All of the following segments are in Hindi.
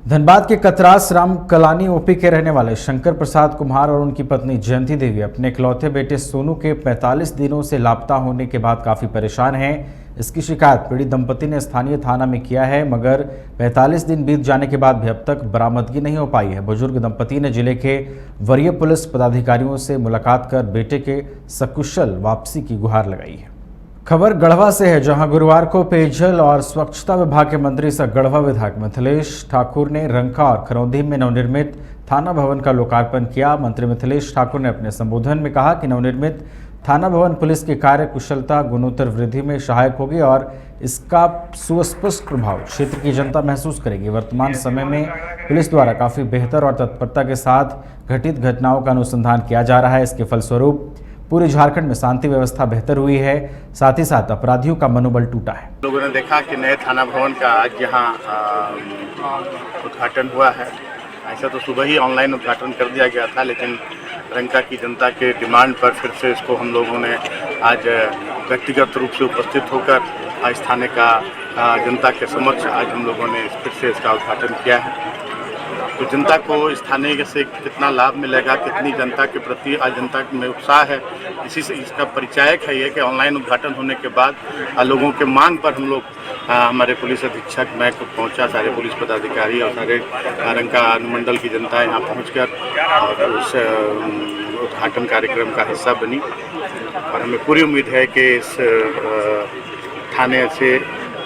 धनबाद के कतरास राम कलानी ओपी के रहने वाले शंकर प्रसाद कुम्हार और उनकी पत्नी जयंती देवी अपने इकलौते बेटे सोनू के 45 दिनों से लापता होने के बाद काफी परेशान हैं। इसकी शिकायत पीड़ित दंपति ने स्थानीय थाना में किया है, मगर 45 दिन बीत जाने के बाद भी अब तक बरामदगी नहीं हो पाई है। बुजुर्ग दंपति ने जिले के वरीय पुलिस पदाधिकारियों से मुलाकात कर बेटे के सकुशल वापसी की गुहार लगाई है। खबर गढ़वा से है, जहां गुरुवार को पेयजल और स्वच्छता विभाग के मंत्री सह गढ़वा विधायक मिथिलेश ठाकुर ने रंका और खरौंधी में नवनिर्मित थाना भवन का लोकार्पण किया। मंत्री मिथिलेश ठाकुर ने अपने संबोधन में कहा कि नवनिर्मित थाना भवन पुलिस की कार्य कुशलता गुणोत्तर वृद्धि में सहायक होगी और इसका सुस्पष्ट प्रभाव क्षेत्र की जनता महसूस करेगी। वर्तमान समय में पुलिस द्वारा काफी बेहतर और तत्परता के साथ घटित घटनाओं का अनुसंधान किया जा रहा है। इसके फलस्वरूप पूरे झारखंड में शांति व्यवस्था बेहतर हुई है, साथ ही साथ अपराधियों का मनोबल टूटा है। लोगों ने देखा कि नए थाना भवन का आज यहाँ उद्घाटन हुआ है। ऐसा तो सुबह ही ऑनलाइन उद्घाटन कर दिया गया था, लेकिन रंका की जनता के डिमांड पर फिर से इसको हम लोगों ने आज व्यक्तिगत रूप से उपस्थित होकर आज थाने का जनता के समक्ष आज हम लोगों ने फिर से इसका उद्घाटन किया है। तो जनता को इस थाने से कितना लाभ मिलेगा, कितनी जनता के प्रति आज जनता में उत्साह है, इसी से इसका परिचायक है ये कि ऑनलाइन उद्घाटन होने के बाद लोगों के मांग पर हम लोग हमारे पुलिस अधीक्षक मैं को पहुंचा, सारे पुलिस पदाधिकारी और सारे रंका अनुमंडल की जनता यहाँ पहुंचकर और उस उद्घाटन कार्यक्रम का हिस्सा बनी। और हमें पूरी उम्मीद है कि इस थाने से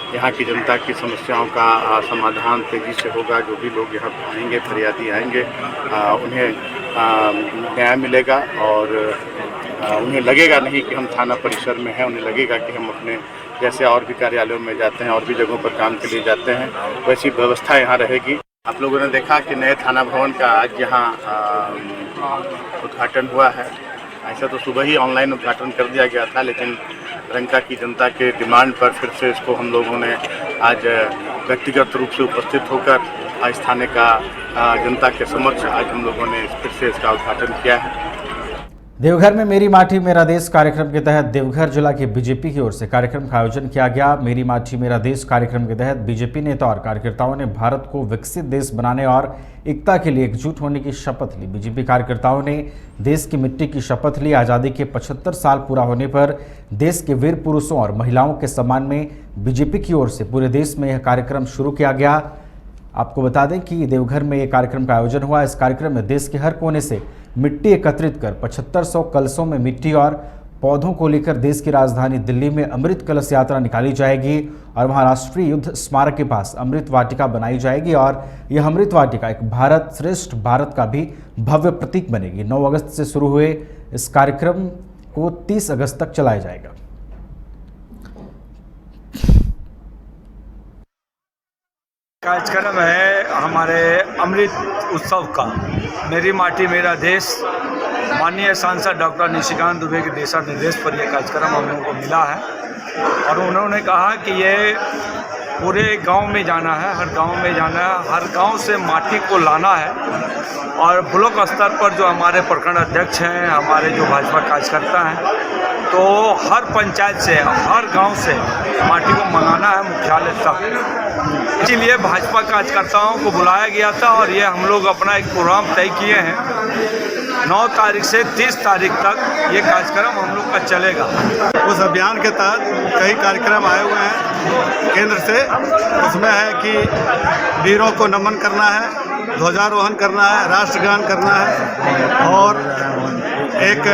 यहाँ की जनता की समस्याओं का समाधान तेज़ी से होगा। जो भी लोग यहाँ आएंगे, फरियादी आएंगे, उन्हें न्याय मिलेगा और उन्हें लगेगा नहीं कि हम थाना परिसर में हैं, उन्हें लगेगा कि हम अपने जैसे और भी कार्यालयों में जाते हैं और भी जगहों पर काम के लिए जाते हैं, वैसी व्यवस्था यहाँ रहेगी। आप लोगों ने देखा कि नए थाना भवन का आज यहाँ उद्घाटन हुआ है। ऐसा तो सुबह ही ऑनलाइन उद्घाटन कर दिया गया था, लेकिन रंका की जनता के डिमांड पर फिर से इसको हम लोगों ने आज व्यक्तिगत रूप से उपस्थित होकर आज थाने का जनता के समक्ष आज हम लोगों ने फिर से इसका उद्घाटन किया है। देवघर में मेरी माटी मेरा देश कार्यक्रम के तहत देवघर जिला की बीजेपी की ओर से कार्यक्रम का आयोजन किया गया। मेरी माटी मेरा देश कार्यक्रम के तहत बीजेपी नेता और कार्यकर्ताओं ने भारत को विकसित देश बनाने और एकता के लिए एकजुट होने की शपथ ली। बीजेपी कार्यकर्ताओं ने देश की मिट्टी की शपथ ली। आज़ादी के 75 साल पूरा होने पर देश के वीर पुरुषों और महिलाओं के सम्मान में बीजेपी की ओर से पूरे देश में यह कार्यक्रम शुरू किया गया। आपको बता दें कि देवघर में यह कार्यक्रम का आयोजन हुआ। इस कार्यक्रम में देश के हर कोने से मिट्टी एकत्रित कर 7500 कलशों में मिट्टी और पौधों को लेकर देश की राजधानी दिल्ली में अमृत कलश यात्रा निकाली जाएगी और वहां राष्ट्रीय युद्ध स्मारक के पास अमृत वाटिका बनाई जाएगी और यह अमृत वाटिका एक भारत श्रेष्ठ भारत का भी भव्य प्रतीक बनेगी। 9 अगस्त से शुरू हुए इस कार्यक्रम को 30 अगस्त तक चलाया जाएगा। कार्यक्रम है हमारे अमृत उत्सव का, मेरी माटी मेरा देश। माननीय सांसद डॉक्टर निशिकांत दुबे के दिशा निर्देश पर यह कार्यक्रम हम लोगों को मिला है और उन्होंने कहा कि ये पूरे गांव में जाना है, हर गांव में जाना है, हर गांव से माटी को लाना है और ब्लॉक स्तर पर जो हमारे प्रखंड अध्यक्ष हैं, हमारे जो भाजपा कार्यकर्ता हैं, तो हर पंचायत से, हर गांव से माटी को मंगाना है मुख्यालय तक। इसीलिए भाजपा कार्यकर्ताओं को बुलाया गया था और ये हम लोग अपना एक प्रोग्राम तय किए हैं। 9 तारीख से 30 तारीख तक ये कार्यक्रम हम लोग का चलेगा। उस अभियान के तहत कई कार्यक्रम आए हुए हैं केंद्र से। उसमें है कि वीरों को नमन करना है, ध्वजारोहण करना है, राष्ट्रगान करना है और एक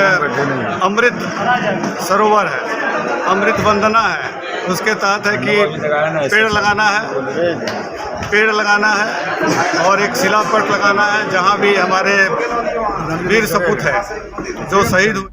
अमृत सरोवर है, अमृत वंदना है। उसके तहत है कि पेड़ लगाना है और एक शिलापट लगाना है जहां भी हमारे वीर सपूत है जो शहीद हुए।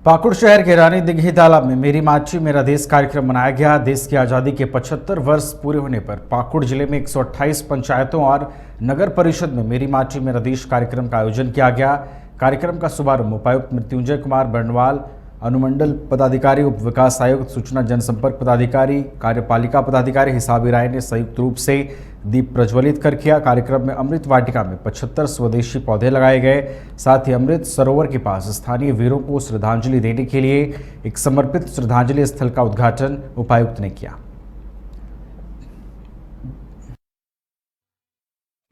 पाकुड़ शहर के रानी दिघी तालाब में मेरी माटी मेरा देश कार्यक्रम मनाया गया। देश की आज़ादी के 75 वर्ष पूरे होने पर पाकुड़ जिले में 128 पंचायतों और नगर परिषद में मेरी माटी मेरा देश कार्यक्रम का आयोजन किया गया। कार्यक्रम का शुभारंभ उपायुक्त मृत्युंजय कुमार बर्णवाल, अनुमंडल पदाधिकारी, उप विकास आयुक्त, सूचना जनसंपर्क पदाधिकारी, कार्यपालिका पदाधिकारी हिसाबी राय ने संयुक्त रूप से दीप प्रज्वलित कर किया। कार्यक्रम में अमृत वाटिका में 75 स्वदेशी पौधे लगाए गए। साथ ही अमृत सरोवर के पास स्थानीय वीरों को श्रद्धांजलि देने के लिए एक समर्पित श्रद्धांजलि स्थल का उद्घाटन उपायुक्त ने किया।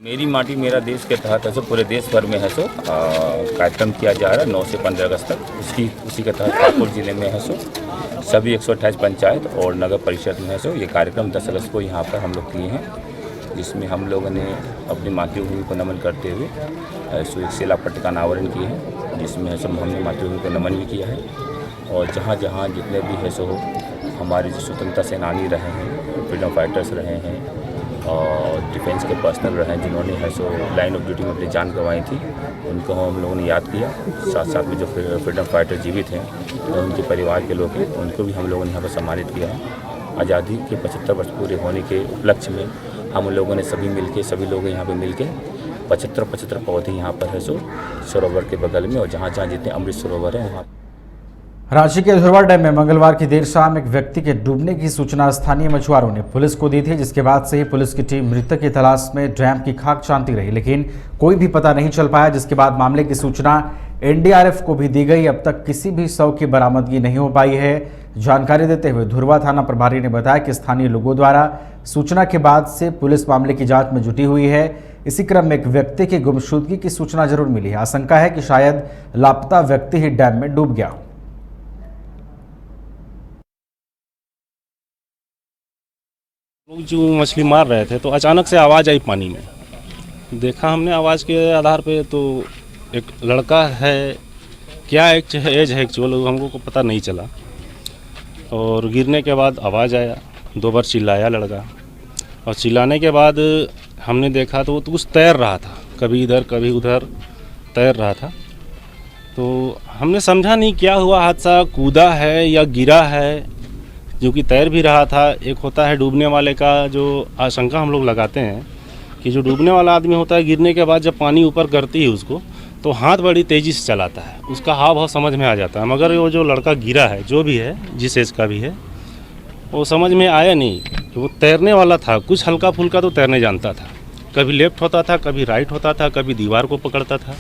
मेरी माटी मेरा देश के तहत है सो पूरे देश भर में है सो कार्यक्रम किया जा रहा है 9 से 15 अगस्त तक। उसी के तहत पाकुड़ जिले में है सो सभी 128 पंचायत और नगर परिषद में है सो ये कार्यक्रम 10 अगस्त को यहाँ पर हम लोग किए हैं, जिसमें हम लोगों ने अपनी मातृभूमि को नमन करते हुए सो एक शिलापट्ट का अनावरण किए हैं, जिसमें है सो हमने मातृभूमि को नमन भी किया है। और जहाँ जहाँ जितने भी है सो हमारे जो स्वतंत्रता सेनानी रहे हैं, फ्रीडम फाइटर्स रहे हैं और डिफेंस के पर्सनल रहे हैं, जिन्होंने है सो लाइन ऑफ ड्यूटी में अपनी जान गंवाई थी, उनको हम लोगों ने याद किया। साथ साथ में जो फ्रीडम फाइटर जीवित हैं और उनके परिवार के लोग हैं, उनको भी हम लोगों ने यहाँ पर सम्मानित किया है। आज़ादी के 75 वर्ष पूरे होने के उपलक्ष्य में हम लोगों ने सभी लोग यहाँ पर मिल के 75 पौधे यहाँ पर है सो सरोवर के बगल में, और जहाँ जहाँ जितने अमृत सरोवर हैं वहाँ। रांची के धुरवा डैम में मंगलवार की देर शाम एक व्यक्ति के डूबने की सूचना स्थानीय मछुआरों ने पुलिस को दी थी, जिसके बाद से ही पुलिस की टीम मृतक की तलाश में डैम की खाक छानती रही, लेकिन कोई भी पता नहीं चल पाया। जिसके बाद मामले की सूचना एनडीआरएफ को भी दी गई। अब तक किसी भी शव की बरामदगी नहीं हो पाई है। जानकारी देते हुए धुरवा थाना प्रभारी ने बताया कि स्थानीय लोगों द्वारा सूचना के बाद से पुलिस मामले की जाँच में जुटी हुई है। इसी क्रम में एक व्यक्ति की गुमशुदगी की सूचना जरूर मिली है। आशंका है कि शायद लापता व्यक्ति ही डैम में डूब गया। लोग जो मछली मार रहे थे तो अचानक से आवाज़ आई पानी में। देखा हमने आवाज़ के आधार पे तो एक लड़का है, क्या एज है एक्चुअल हमको को पता नहीं चला। और गिरने के बाद आवाज़ आया, 2 बार चिल्लाया लड़का, और चिल्लाने के बाद हमने देखा तो वो तो कुछ तैर रहा था, कभी इधर कभी उधर तैर रहा था। तो हमने समझा नहीं क्या हुआ, हादसा कूदा है या गिरा है, जो कि तैर भी रहा था। एक होता है डूबने वाले का जो आशंका हम लोग लगाते हैं कि जो डूबने वाला आदमी होता है, गिरने के बाद जब पानी ऊपर करती है उसको, तो हाथ बड़ी तेज़ी से चलाता है, उसका हाव भाव समझ में आ जाता है। मगर वो जो लड़का गिरा है, जो भी है, जिस एज का भी है, वो समझ में आया नहीं कि वो तैरने वाला था। कुछ हल्का फुल्का तो तैरने जानता था, कभी लेफ्ट होता था, कभी राइट होता था, कभी दीवार को पकड़ता था।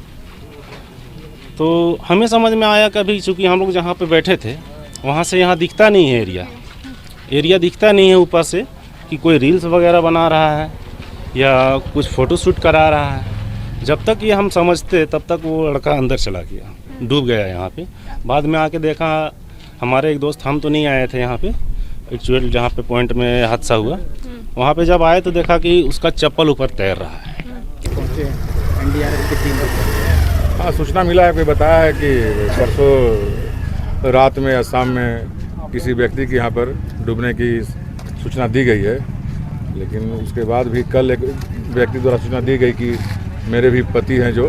तो हमें समझ में आया कभी, चूँकि हम लोग जहाँ पर बैठे थे वहाँ से यहाँ दिखता नहीं है एरिया दिखता नहीं है ऊपर से कि कोई रील्स वगैरह बना रहा है या कुछ फ़ोटो शूट करा रहा है। जब तक ये हम समझते तब तक वो लड़का अंदर चला गया, डूब गया यहाँ पे। बाद में आके देखा हमारे एक दोस्त, हम तो नहीं आए थे यहाँ पे एक्चुअल जहाँ पे पॉइंट में हादसा हुआ, वहाँ पे जब आए तो देखा कि उसका चप्पल ऊपर तैर रहा है। हाँ, सूचना मिला है, कोई बताया है कि परसों रात में या शाम में किसी व्यक्ति के यहाँ पर डूबने की सूचना दी गई है, लेकिन उसके बाद भी कल एक व्यक्ति द्वारा सूचना दी गई कि मेरे भी पति हैं जो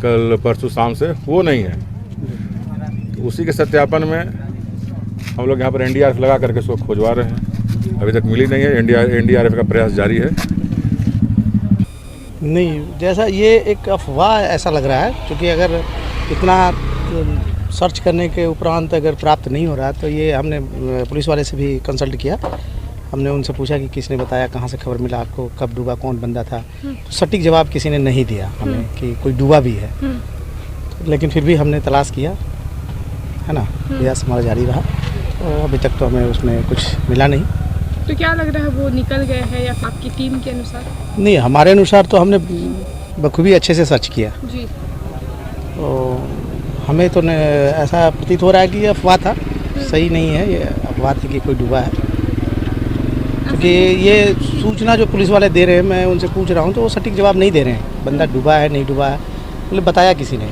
कल परसों शाम से वो नहीं है। उसी के सत्यापन में हम लोग यहाँ पर एनडीआरएफ लगा करके उसको खोजवा रहे हैं। अभी तक मिली नहीं है, एनडीआरएफ का प्रयास जारी है। नहीं, जैसा ये एक अफवाह ऐसा लग रहा है, क्योंकि अगर इतना सर्च करने के उपरांत अगर प्राप्त नहीं हो रहा तो ये हमने पुलिस वाले से भी कंसल्ट किया। हमने उनसे पूछा कि किसने बताया, कहाँ से खबर मिला आपको, कब डूबा, कौन बंदा था। तो सटीक जवाब किसी ने नहीं दिया हमें कि कोई डूबा भी है। लेकिन फिर भी हमने तलाश किया, है ना, प्रयास हमारा जारी रहा। तो अभी तक तो हमें उसमें कुछ मिला नहीं। तो क्या लग रहा है, वो निकल गए हैं या आपकी टीम के अनुसार? नहीं, हमारे अनुसार तो हमने बखूबी अच्छे से सर्च किया जी। तो हमें तो ऐसा प्रतीत हो रहा है कि ये अफवाह था, सही नहीं है, ये अफवाह थी कि कोई डूबा है। क्योंकि ये सूचना जो पुलिस वाले दे रहे हैं, मैं उनसे पूछ रहा हूँ तो वो सटीक जवाब नहीं दे रहे हैं, बंदा डूबा है नहीं डूबा है, मतलब बताया किसी ने।